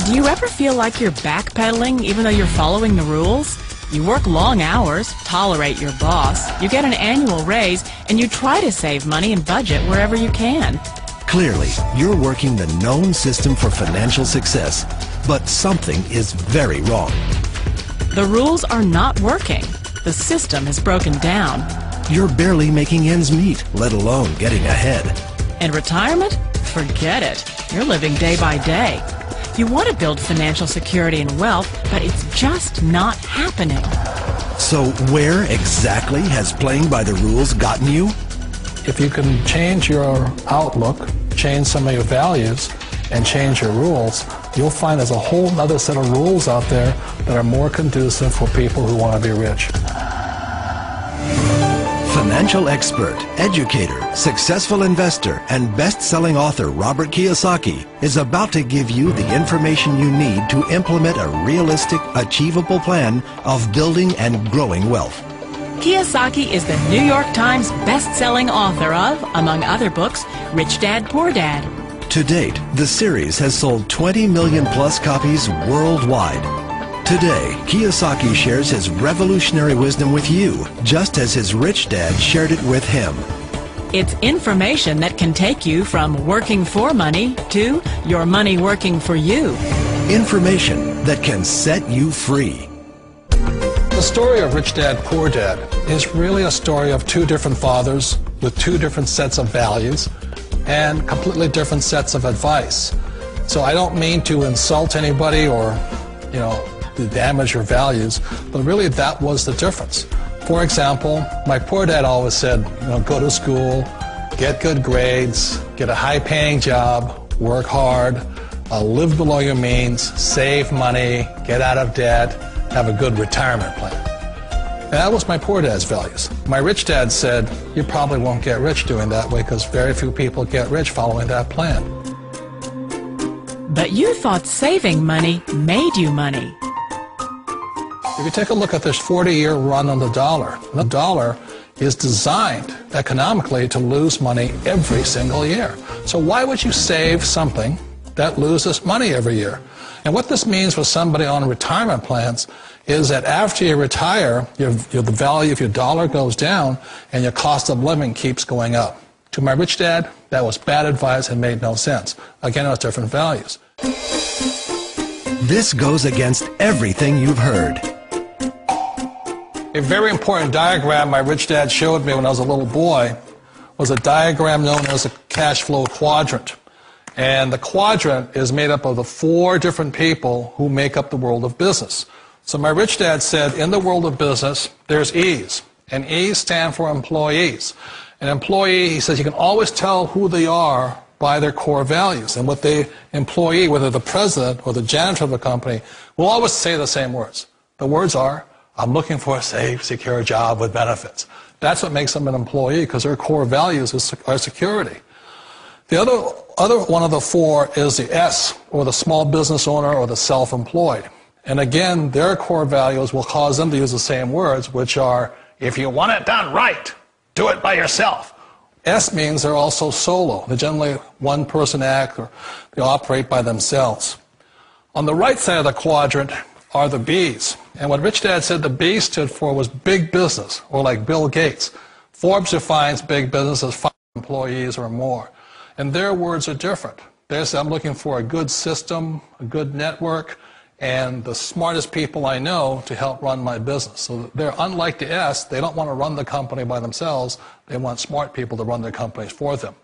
Do you ever feel like you're backpedaling even though you're following the rules? You work long hours, tolerate your boss, you get an annual raise, and you try to save money and budget wherever you can. Clearly, you're working the known system for financial success, but something is very wrong. The rules are not working. The system is broken down. You're barely making ends meet, let alone getting ahead. And retirement? Forget it. You're living day by day. You want to build financial security and wealth, but it's just not happening. So where exactly has playing by the rules gotten you? If you can change your outlook, change some of your values, and change your rules, you'll find there's a whole other set of rules out there that are more conducive for people who want to be rich. Financial expert, educator, successful investor, and best-selling author Robert Kiyosaki is about to give you the information you need to implement a realistic, achievable plan of building and growing wealth. Kiyosaki is the New York Times best-selling author of, among other books, Rich Dad, Poor Dad. To date, the series has sold 20 million plus copies worldwide. Today, Kiyosaki shares his revolutionary wisdom with you, just as his rich dad shared it with him. It's information that can take you from working for money to your money working for you. Information that can set you free. The story of Rich Dad, Poor Dad is really a story of two different fathers with two different sets of values and completely different sets of advice. So I don't mean to insult anybody or, to damage your values, but really that was the difference. For example, my poor dad always said, go to school, get good grades, get a high-paying job, work hard, live below your means, save money, get out of debt, have a good retirement plan. And that was my poor dad's values. My rich dad said, you probably won't get rich doing that way because very few people get rich following that plan. But you thought saving money made you money. If you take a look at this 40-year run on the dollar is designed economically to lose money every single year. So why would you save something that loses money every year? And what this means for somebody on retirement plans is that after you retire, the value of your dollar goes down and your cost of living keeps going up. To my rich dad, that was bad advice and made no sense. Again, it was different values. This goes against everything you've heard. A very important diagram my rich dad showed me when I was a little boy was a diagram known as a cash flow quadrant. And the quadrant is made up of the four different people who make up the world of business. So my rich dad said, in the world of business, there's E's. And E's stand for employees. An employee, he says, you can always tell who they are by their core values. And what the employee, whether the president or the janitor of the company, will always say the same words. The words are, I'm looking for a safe, secure job with benefits. That's what makes them an employee, because their core values are security. The other one of the four is the S, or the small business owner or the self-employed. And again, their core values will cause them to use the same words, which are, if you want it done right, do it by yourself. S means they're also solo. They're generally one-person act, or they operate by themselves. On the right side of the quadrant are the B's. And what Rich Dad said the B stood for was big business, or like Bill Gates. Forbes defines big business as 5 employees or more. And their words are different. They say, I'm looking for a good system, a good network, and the smartest people I know to help run my business. So they're unlike the S. They don't want to run the company by themselves. They want smart people to run their companies for them.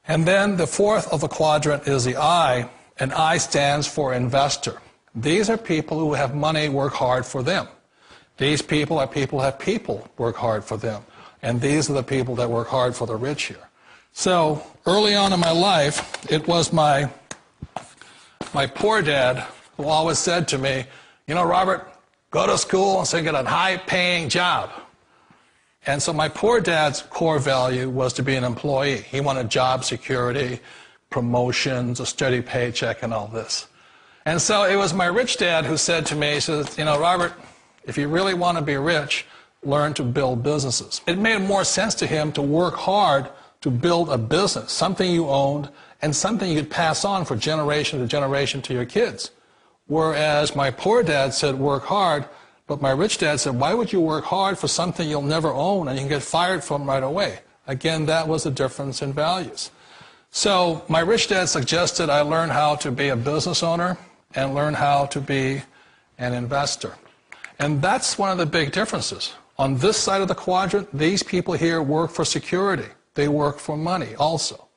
And then the fourth of the quadrant is the I, and I stands for investor. These are people who have money work hard for them. These people are people who have people work hard for them. And these are the people that work hard for the rich here. So early on in my life, it was my poor dad who always said to me, Robert, go to school and so get a high-paying job. And so my poor dad's core value was to be an employee. He wanted job security, promotions, a steady paycheck, and all this. And so it was my rich dad who said to me, he says, Robert, if you really want to be rich, learn to build businesses. It made more sense to him to work hard to build a business, something you owned, and something you could pass on for generation to generation to your kids. Whereas my poor dad said work hard, but my rich dad said, why would you work hard for something you'll never own and you can get fired from right away? Again, that was a difference in values. So my rich dad suggested I learn how to be a business owner and learn how to be an investor. And that's one of the big differences. On this side of the quadrant, these people here work for security. They work for money also.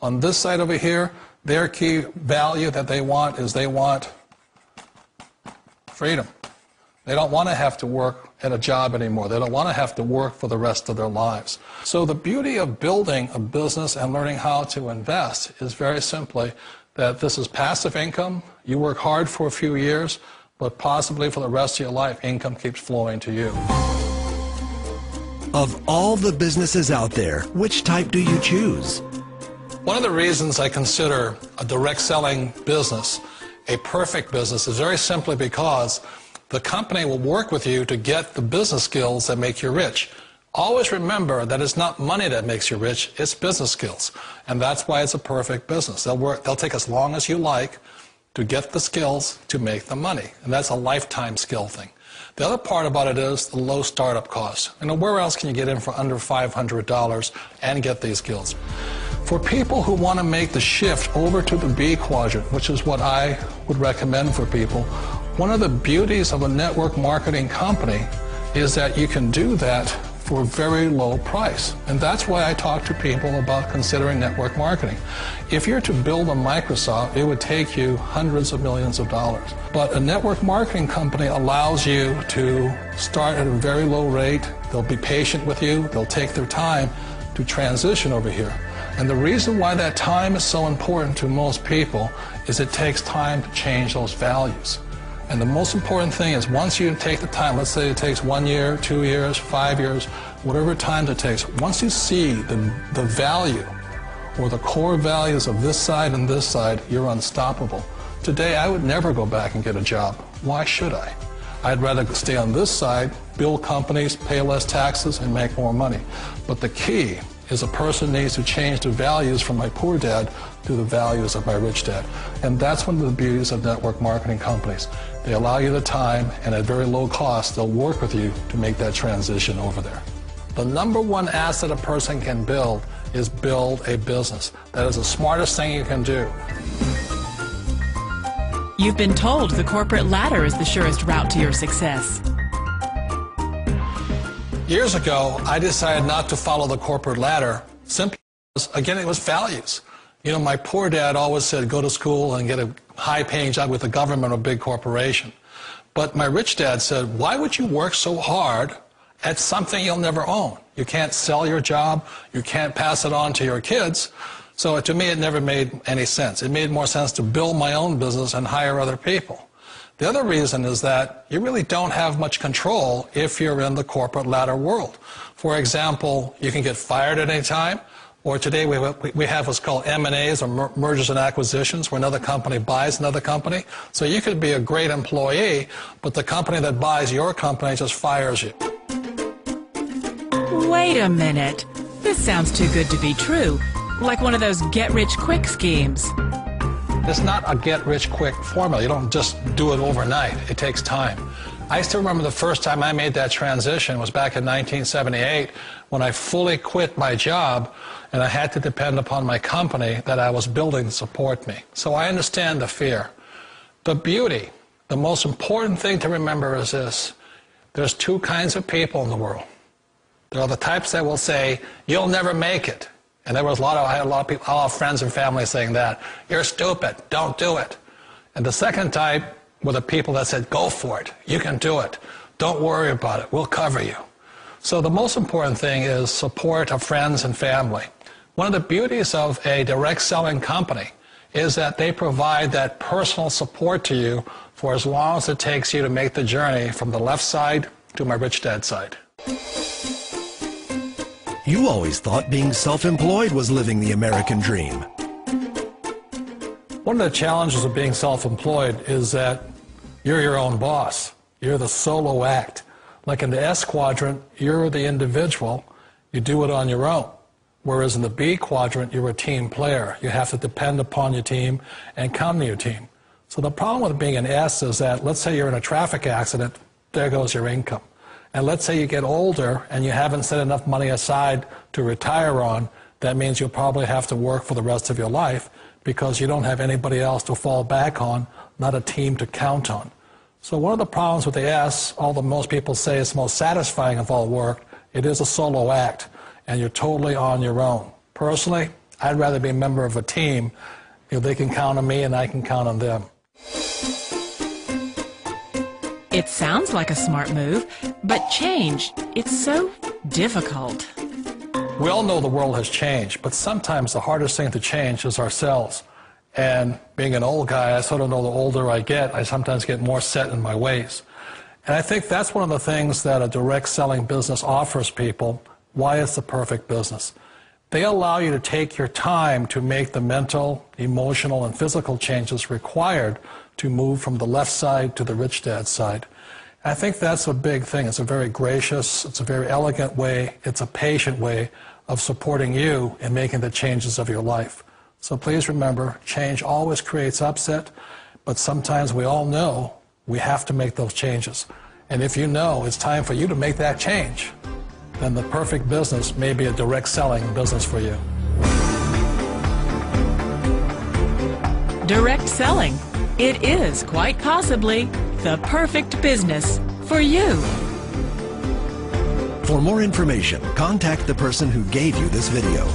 On this side over here, their key value that they want is they want freedom. They don't want to have to work at a job anymore. They don't want to have to work for the rest of their lives. So the beauty of building a business and learning how to invest is very simply that this is passive income. You work hard for a few years, but possibly for the rest of your life, income keeps flowing to you. Of all the businesses out there, which type do you choose? One of the reasons I consider a direct selling business a perfect business is very simply because the company will work with you to get the business skills that make you rich. Always remember that it's not money that makes you rich, it's business skills. And that's why it's a perfect business. They'll take as long as you like to get the skills to make the money. And that's a lifetime skill thing. The other part about it is the low startup cost. Where else can you get in for under $500 and get these skills? For people who want to make the shift over to the B quadrant, which is what I would recommend for people, one of the beauties of a network marketing company is that you can do that for a very low price. And that's why I talk to people about considering network marketing. If you're to build a Microsoft, it would take you hundreds of millions of dollars. But a network marketing company allows you to start at a very low rate. They'll be patient with you. They'll take their time to transition over here. And the reason why that time is so important to most people is it takes time to change those values. And the most important thing is once you take the time, let's say it takes 1 year, 2 years, 5 years, whatever time it takes, once you see the value or the core values of this side and this side, you're unstoppable. Today, I would never go back and get a job. Why should I? I'd rather stay on this side, build companies, pay less taxes, and make more money. But the key is a person needs to change the values from my poor dad to the values of my rich dad. And that's one of the beauties of network marketing companies. They allow you the time, and at very low cost, they'll work with you to make that transition over there. The number one asset a person can build is build a business. That is the smartest thing you can do. You've been told the corporate ladder is the surest route to your success. Years ago, I decided not to follow the corporate ladder simply because, again, it was values. My poor dad always said, go to school and get a high-paying job with the government or a big corporation. But my rich dad said, why would you work so hard at something you'll never own? You can't sell your job. You can't pass it on to your kids. So to me, it never made any sense. It made more sense to build my own business and hire other people. The other reason is that you really don't have much control if you're in the corporate ladder world. For example, you can get fired at any time, or today we have what's called M&As, or mergers and acquisitions, where another company buys another company. So you could be a great employee, but the company that buys your company just fires you. Wait a minute. This sounds too good to be true. Like one of those get-rich-quick schemes. It's not a get-rich-quick formula. You don't just do it overnight. It takes time. I still remember the first time I made that transition was back in 1978 when I fully quit my job and I had to depend upon my company that I was building to support me. So I understand the fear. The beauty, the most important thing to remember is this. There's two kinds of people in the world. There are the types that will say, you'll never make it. And I had a lot of people, all friends and family saying that. You're stupid. Don't do it. And the second type were the people that said, go for it. You can do it. Don't worry about it. We'll cover you. So the most important thing is support of friends and family. One of the beauties of a direct selling company is that they provide that personal support to you for as long as it takes you to make the journey from the left side to my rich dad side. You always thought being self-employed was living the American dream. One of the challenges of being self-employed is that you're your own boss. You're the solo act. Like in the S quadrant, you're the individual. You do it on your own. Whereas in the B quadrant, you're a team player. You have to depend upon your team and come to your team. So the problem with being an S is that, let's say you're in a traffic accident, there goes your income. And let's say you get older and you haven't set enough money aside to retire on, that means you'll probably have to work for the rest of your life because you don't have anybody else to fall back on, not a team to count on. So one of the problems with the S, although most people say it's the most satisfying of all work, it is a solo act, and you're totally on your own. Personally, I'd rather be a member of a team. They can count on me and I can count on them. It sounds like a smart move, but change, it's so difficult. We all know the world has changed, but sometimes the hardest thing to change is ourselves. And being an old guy, I sort of know the older I get, I sometimes get more set in my ways. And I think that's one of the things that a direct selling business offers people, why it's the perfect business. They allow you to take your time to make the mental, emotional, and physical changes required to move from the left side to the rich dad side. And I think that's a big thing. It's a very gracious, it's a very elegant way, it's a patient way of supporting you in making the changes of your life. So please remember, change always creates upset, but sometimes we all know we have to make those changes. And if you know it's time for you to make that change, then the perfect business may be a direct selling business for you. Direct selling. It is quite possibly the perfect business for you. For more information, contact the person who gave you this video.